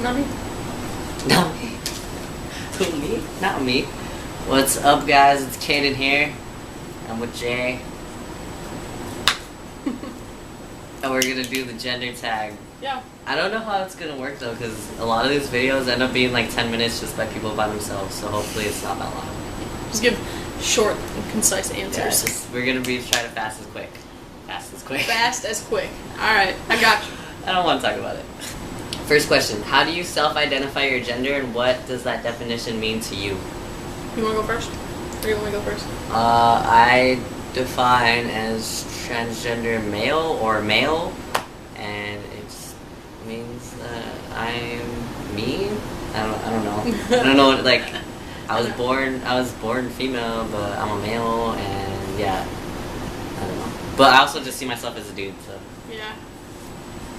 Not me. Not me. Who, me? Not me. What's up, guys? It's Caden here. I'm with Jay. And we're gonna do the gender tag. Yeah. I don't know how it's gonna work though, because a lot of these videos end up being like 10 minutes just by people by themselves, so hopefully it's not that long. Just give short and concise answers. Yeah, we're gonna be trying to fast as quick. Fast as quick. Fast as quick. Alright, I got you. I don't want to talk about it. First question, how do you self-identify your gender and what does that definition mean to you? You wanna go first? Or you want me to go first? I define as transgender male or male, and it means that I'm me. I don't know. I don't know. Like, I was born female, but I'm a male, and yeah, I don't know. But I also just see myself as a dude. So Yeah.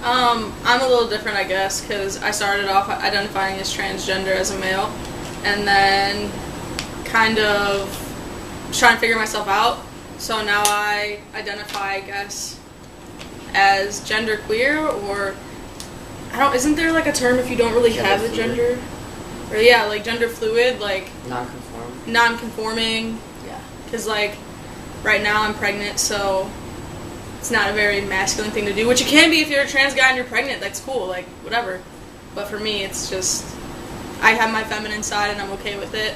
I'm a little different, I guess, because I started off identifying as transgender as a male, and then kind of trying to figure myself out. So now I identify, I guess, as genderqueer, or isn't there like a term if you don't really have a gender? Or yeah, like gender fluid, like non-conforming. Yeah. Because like right now I'm pregnant, so it's not a very masculine thing to do, which it can be if you're a trans guy and you're pregnant. That's cool, like whatever. But for me, it's just I have my feminine side and I'm okay with it,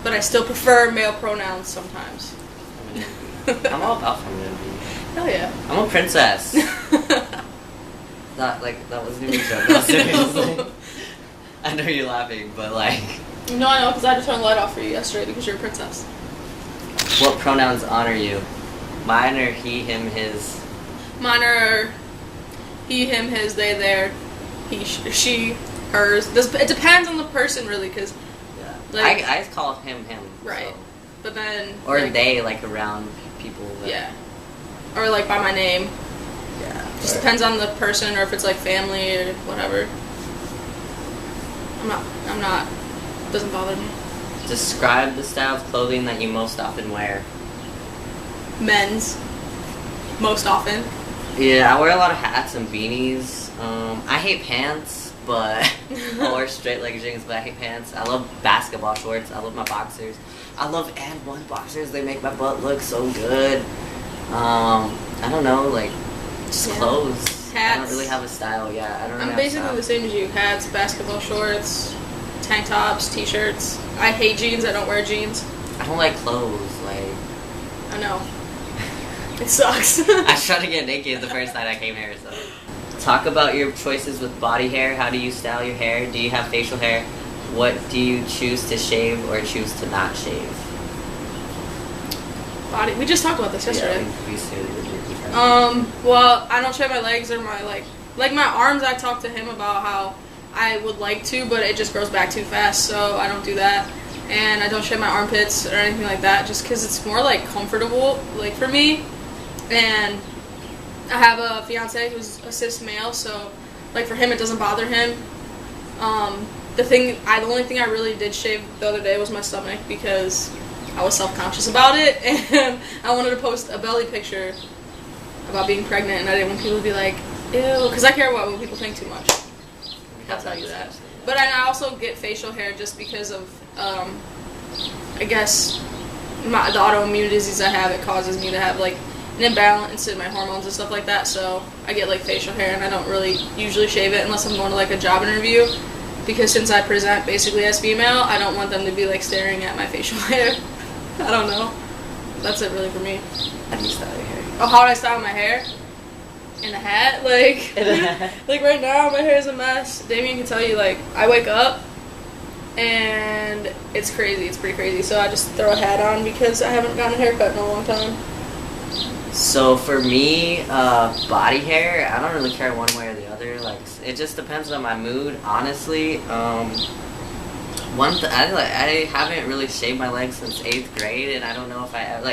but I still prefer male pronouns sometimes. I'm all about femininity. Hell yeah. I'm a princess. That wasn't even a joke. No, seriously. I know you're laughing, but like. No, I know, because I had to turn the light off for you yesterday because you're a princess. What pronouns honor you? Mine are he, him, his. Mine are he, him, his, they, their, he, she, hers. It depends on the person, really, because. Yeah. Like, I call him. Right. So. But then. Or like, they, like around people. Yeah. Or like by my name. Yeah. Just depends on the person or if it's like family or whatever. I'm not. Doesn't bother me. Describe the style of clothing that you most often wear. Men's. Most often. Yeah, I wear a lot of hats and beanies. I hate pants, but I wear straight leg jeans, but I hate pants. I love basketball shorts. I love my boxers. I love and1 boxers. They make my butt look so good. I don't know, like just clothes. Hats. I don't really have a style. Yeah, I don't. Really I'm basically the same as you. Hats, basketball shorts, tank tops, t-shirts. I hate jeans. I don't wear jeans. I don't like clothes. Like I know. It sucks. I tried to get naked the first night I came here. So talk about your choices with body hair. How do you style your hair? Do you have facial hair? What do you choose to shave or choose to not shave? Body. We just talked about this yesterday. Yeah, we said well, I don't shave my legs or my like my arms. I talked to him about how I would like to, but it just grows back too fast, so I don't do that. And I don't shave my armpits or anything like that, just because it's more like comfortable, like for me. And I have a fiance who's a cis male, so like for him it doesn't bother him. The only thing I really did shave the other day was my stomach because I was self-conscious about it, and I wanted to post a belly picture about being pregnant, and I didn't want people to be like, ew, because I care about what people think too much. I'll tell you that. But I also get facial hair just because of, I guess, the autoimmune disease I have. It causes me to have like an imbalance in my hormones and stuff like that, so I get like facial hair, and I don't really usually shave it unless I'm going to like a job interview, because since I present basically as female, I don't want them to be like staring at my facial hair. I don't know. That's it really for me. How do you style your hair? Oh, how do I style my hair? In a hat? Like, like right now my hair is a mess. Damien can tell you, like, I wake up and it's crazy. It's pretty crazy. So I just throw a hat on because I haven't gotten a haircut in a long time. So for me, body hair, I don't really care one way or the other. Like, it just depends on my mood, honestly. I haven't really shaved my legs since 8th grade, and I don't know if I have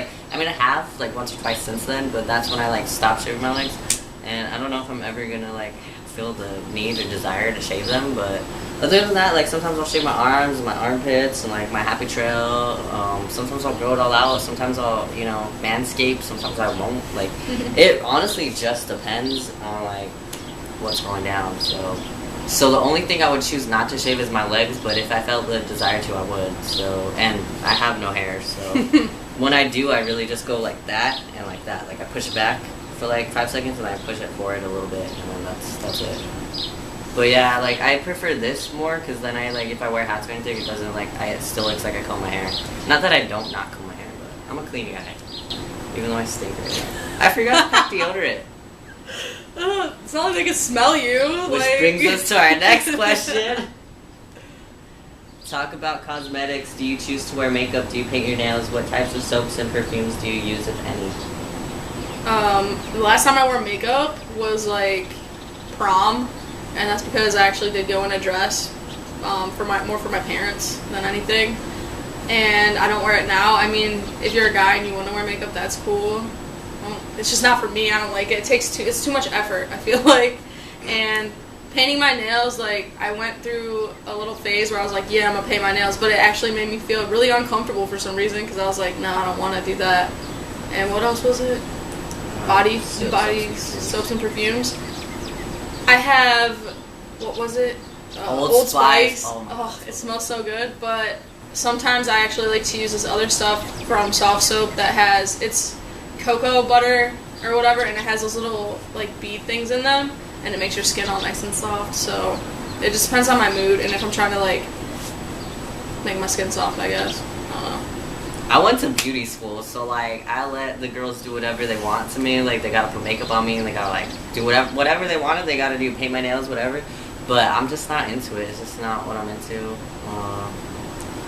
like once or twice since then, but that's when I like stopped shaving my legs, and I don't know if I'm ever gonna like feel the need or desire to shave them. But other than that, like sometimes I'll shave my arms and my armpits and like my happy trail. Sometimes I'll grow it all out. Sometimes I'll manscape. Sometimes I won't. Like it honestly just depends on like what's going down. So So the only thing I would choose not to shave is my legs, but if I felt the desire to, I would. So, and I have no hair, so when I do, I really just go like that and like that. Like I push it back for like 5 seconds and I push it forward a little bit, and then that's it. But yeah, like I prefer this more because then I like if I wear hats or anything, it doesn't like it still looks like I comb my hair. Not that I don't not comb my hair, but I'm a clean guy, even though I stink right now. I forgot to pack deodorant. It's not like they can smell you. Which like... brings us to our next question. Talk about cosmetics. Do you choose to wear makeup? Do you paint your nails? What types of soaps and perfumes do you use, if any? The last time I wore makeup was like prom, and that's because I actually did go in a dress for my parents than anything. And I don't wear it now. I mean, if you're a guy and you want to wear makeup, that's cool. It's just not for me. I don't like it. It's too much effort, I feel like. And painting my nails, like, I went through a little phase where I was like, yeah, I'm gonna paint my nails, but it actually made me feel really uncomfortable for some reason because I was like, no, I don't want to do that. And what else was it? Body soaps and perfumes. I have, what was it? Old Spice. Oh, it smells so good. But sometimes I actually like to use this other stuff from Soft Soap that has, it's cocoa butter or whatever, and it has those little like bead things in them, and it makes your skin all nice and soft. So it just depends on my mood and if I'm trying to like make my skin soft, I guess. I don't know. I went to beauty school, so like I let the girls do whatever they want to me. Like they gotta put makeup on me, and they gotta like do whatever they wanted. They gotta do paint my nails, whatever. But I'm just not into it. It's just not what I'm into.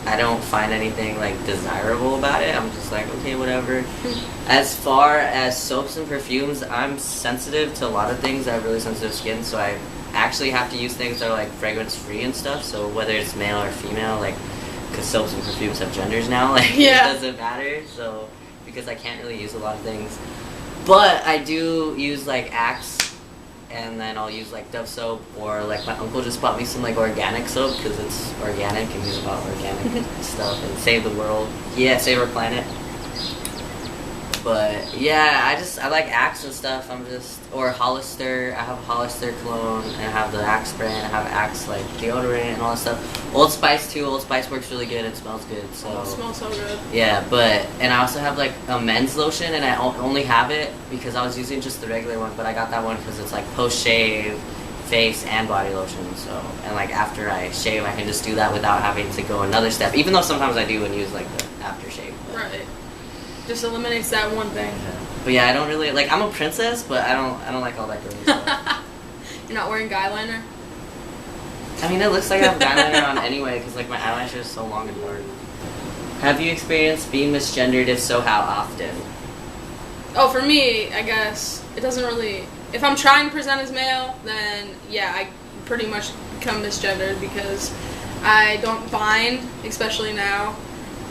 I don't find anything like desirable about it. I'm just like, okay, whatever. As far as soaps and perfumes, I'm sensitive to a lot of things. I have really sensitive skin, so I actually have to use things that are like fragrance free and stuff. So whether it's male or female, like, because soaps and perfumes have genders now, like yeah. It doesn't matter. So because I can't really use a lot of things, but I do use like Axe. And then I'll use like Dove soap, or like my uncle just bought me some like organic soap because it's organic and he's about organic stuff and save the world. Yeah, save our planet. But yeah, I like Axe and stuff. Or Hollister. I have Hollister cologne and I have the Axe brand. I have Axe like deodorant and all that stuff. Old Spice too. Old Spice works really good. It smells good. So it smells so good. Yeah, and I also have like a men's lotion, and I only have it because I was using just the regular one, but I got that one because it's like post shave, face and body lotion. So and like after I shave, I can just do that without having to go another step. Even though sometimes I do and use like the aftershave. Right. Just eliminates that one thing. Yeah. But yeah, I don't really like. I'm a princess, but I don't like all that girly stuff. You're not wearing guy liner? I mean, it looks like I have guy liner on anyway, because like my eyelash is so long and hard. Have you experienced being misgendered? If so, how often? Oh, for me, I guess it doesn't really. If I'm trying to present as male, then yeah, I pretty much become misgendered because I don't bind, especially now.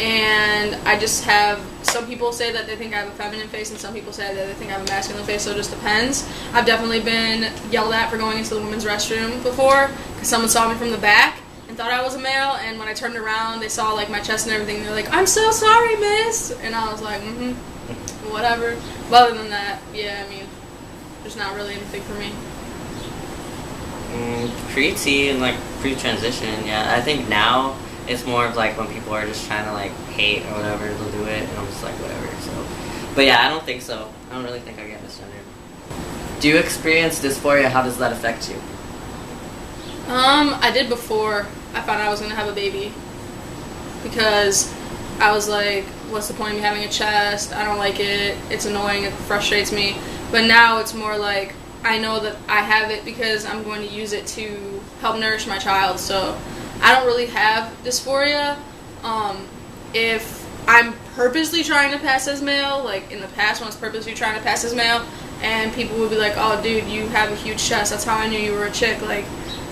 And I just have, some people say that they think I have a feminine face, and some people say that they think I have a masculine face, so it just depends. I've definitely been yelled at for going into the women's restroom before, because someone saw me from the back and thought I was a male, and when I turned around, they saw like my chest and everything, and they're like, "I'm so sorry, miss," and I was like, whatever. But other than that, yeah, I mean, there's not really anything for me. Pre-T and like pre-transition, yeah. I think now it's more of like when people are just trying to like hate or whatever, they'll do it, and I'm just like whatever. So, but yeah, I don't think so. I don't really think I get misgendered. Do you experience dysphoria? How does that affect you? I did before I found out I was gonna have a baby, because I was like, what's the point of me having a chest? I don't like it. It's annoying. It frustrates me. But now it's more like I know that I have it because I'm going to use it to help nourish my child. So I don't really have dysphoria. If I'm purposely trying to pass as male, like in the past when I was purposely trying to pass as male, and people would be like, "Oh, dude, you have a huge chest. That's how I knew you were a chick." Like,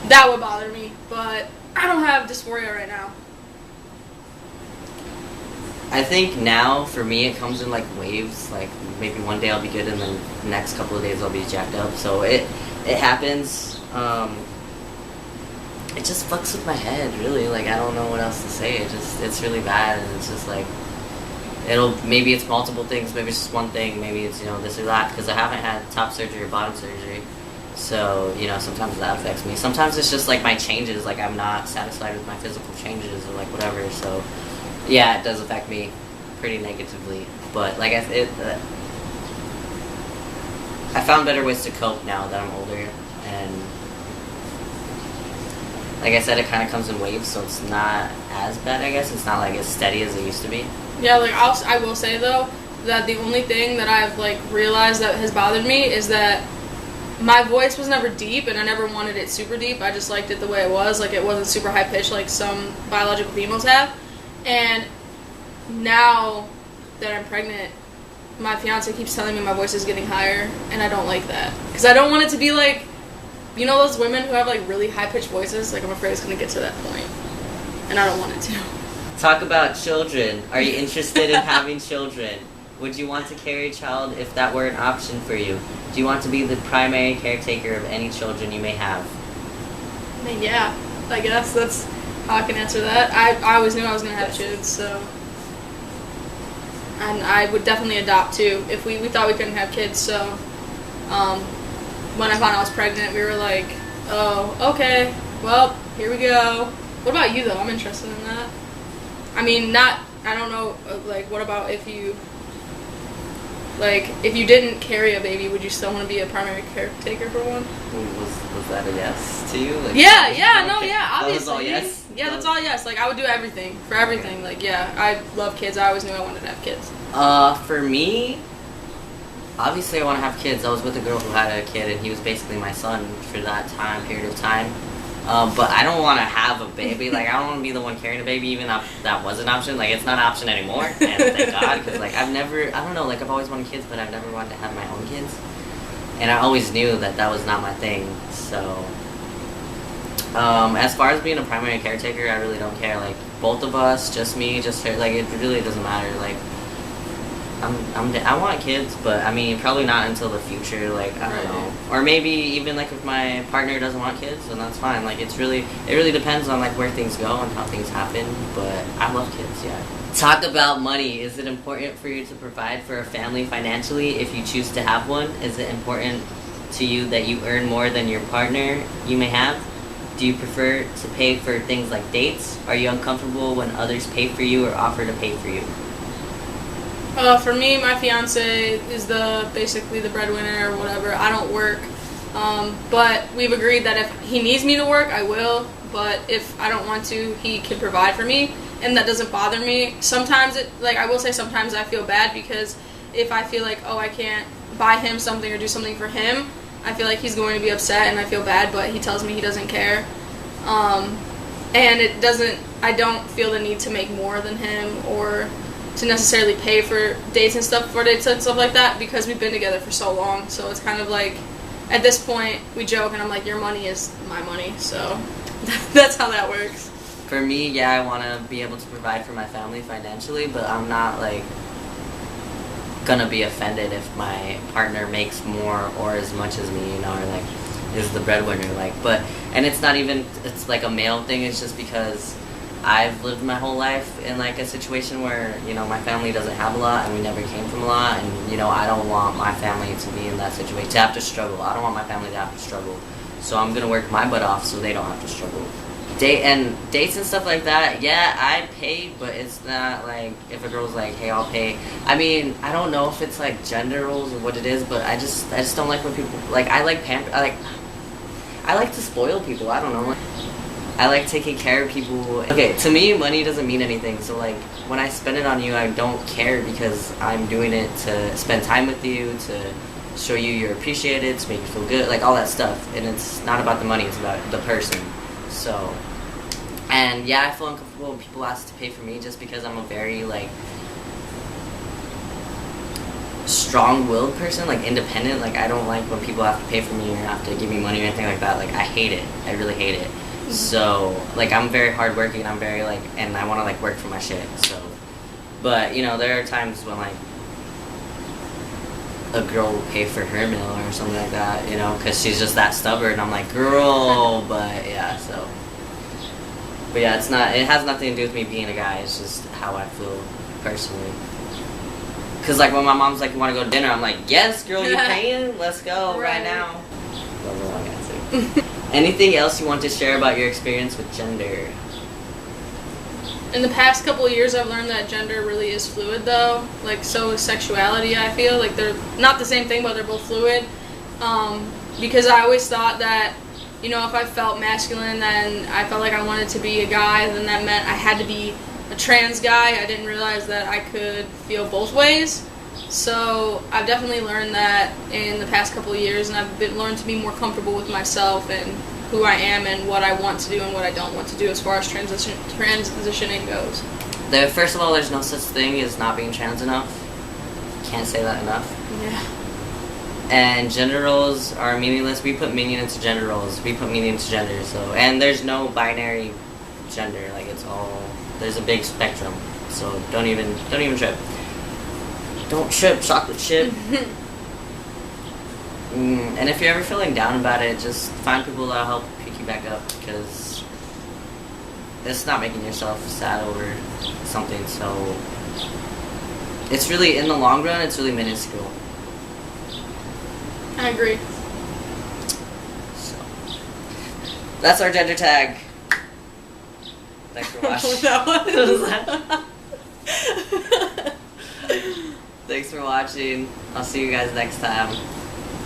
that would bother me. But I don't have dysphoria right now. I think now, for me, it comes in like waves. Like maybe one day I'll be good, and then the next couple of days I'll be jacked up. So it happens. It just fucks with my head, really. Like I don't know what else to say. It's really bad, and it's just like maybe it's multiple things. Maybe it's just one thing. Maybe it's this or that. Because I haven't had top surgery or bottom surgery, So, you know, sometimes that affects me. Sometimes it's just like my changes, like I'm not satisfied with my physical changes or like whatever. So, yeah, it does affect me pretty negatively. But like I found better ways to cope now that I'm older, and like I said, it kind of comes in waves, so it's not as bad. I guess it's not like as steady as it used to be. Yeah, like I will say though that the only thing that I've like realized that has bothered me is that my voice was never deep, and I never wanted it super deep. I just liked it the way it was. Like, it wasn't super high pitched like some biological females have. And now that I'm pregnant, my fiance keeps telling me my voice is getting higher, and I don't like that. Because I don't want it to be like, you know those women who have like really high pitched voices? Like, I'm afraid it's going to get to that point, and I don't want it to. Talk about children. Are you interested in having children? Would you want to carry a child if that were an option for you? Do you want to be the primary caretaker of any children you may have? I mean, yeah, I guess that's how I can answer that. I always knew I was going to have kids, so. And I would definitely adopt too if we thought we couldn't have kids. So when I found out I was pregnant, we were like, oh, okay, well, here we go. What about you though? I'm interested in that. I mean, I don't know, like, what about if you didn't carry a baby, would you still want to be a primary caretaker for one? Was that a yes to you? Like, yeah, obviously. That was all yes? Yeah, that's all yes. Like, I would do everything, for everything. Okay. Like, yeah, I love kids. I always knew I wanted to have kids. For me, obviously I want to have kids. I was with a girl who had a kid, and he was basically my son for that period of time. But I don't want to have a baby. Like, I don't want to be the one carrying a baby, even if that was an option. Like, it's not an option anymore, and thank God, because, like, I don't know, like, I've always wanted kids, but I've never wanted to have my own kids. And I always knew that was not my thing, so. As far as being a primary caretaker, I really don't care. Like, both of us, just me, just her, like, it really doesn't matter. Like, I want kids, but I mean, probably not until the future. Like, I don't know, or maybe even like if my partner doesn't want kids, then that's fine. Like, it really depends on like where things go and how things happen. But I love kids, yeah. Talk about money. Is it important for you to provide for a family financially if you choose to have one? Is it important to you that you earn more than your partner you may have? Do you prefer to pay for things like dates? Are you uncomfortable when others pay for you or offer to pay for you? For me, my fiance is basically the breadwinner or whatever. I don't work, but we've agreed that if he needs me to work, I will. But if I don't want to, he can provide for me, and that doesn't bother me. Sometimes I will say, sometimes I feel bad because if I feel like, oh, I can't buy him something or do something for him, I feel like he's going to be upset, and I feel bad. But he tells me he doesn't care, and I don't feel the need to make more than him or to necessarily pay for dates and stuff like that, because we've been together for so long. So it's kind of like, at this point, we joke and I'm like, your money is my money. So that's how that works. For me, yeah, I want to be able to provide for my family financially, but I'm not like gonna be offended if my partner makes more or as much as me, you know, or like is the breadwinner, like. But and it's not even, it's like a male thing. It's just because I've lived my whole life in like a situation where, you know, my family doesn't have a lot and we never came from a lot, and, you know, I don't want my family to be in that situation, to have to struggle. I don't want my family to have to struggle. So I'm gonna work my butt off so they don't have to struggle. Dates and stuff like that, yeah, I pay, but it's not like if a girl's like, hey, I'll pay. I mean, I don't know if it's like gender roles or what it is, but I just don't like when people, like, I like to spoil people. I don't know. I like taking care of people. Okay, to me, money doesn't mean anything. So, like, when I spend it on you, I don't care because I'm doing it to spend time with you, to show you you're appreciated, to make you feel good, like all that stuff. And it's not about the money, it's about the person. So, and yeah, I feel uncomfortable when people ask to pay for me just because I'm a very, like, strong-willed person, like independent. Like, I don't like when people have to pay for me or have to give me money or anything like that. Like, I hate it. I really hate it. So, like, I'm very hardworking, I'm very, like, and I want to, like, work for my shit, so. But, you know, there are times when, like, a girl will pay for her meal or something like that, you know, because she's just that stubborn. I'm like, girl, but, yeah, so. But, yeah, it has nothing to do with me being a guy, it's just how I feel personally. Because, like, when my mom's like, you want to go to dinner, I'm like, yes, girl, you paying? Let's go right now. That was a long answer. Anything else you want to share about your experience with gender? In the past couple of years, I've learned that gender really is fluid, though. Like, so is sexuality, I feel. Like, they're not the same thing, but they're both fluid. Because I always thought that, you know, if I felt masculine, then I felt like I wanted to be a guy, then that meant I had to be a trans guy. I didn't realize that I could feel both ways. So I've definitely learned that in the past couple of years, and I've learned to be more comfortable with myself and who I am and what I want to do and what I don't want to do as far as transitioning goes. First of all, there's no such thing as not being trans enough. Can't say that enough. Yeah. And gender roles are meaningless. We put meaning into gender roles. We put meaning into gender. So, and there's no binary gender. Like, it's all, there's a big spectrum. So don't even trip. Don't trip, chocolate chip. And if you're ever feeling down about it, just find people that'll help pick you back up, because it's not making yourself sad over something. So it's really, in the long run, it's really minuscule. I agree. So that's our gender tag. Thanks for watching. Thanks for watching. I'll see you guys next time.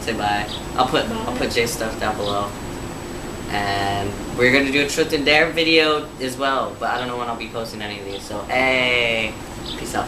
Say bye. I'll put Jay's stuff down below. And we're gonna do a truth and dare video as well, but I don't know when I'll be posting any of these. So hey, peace out.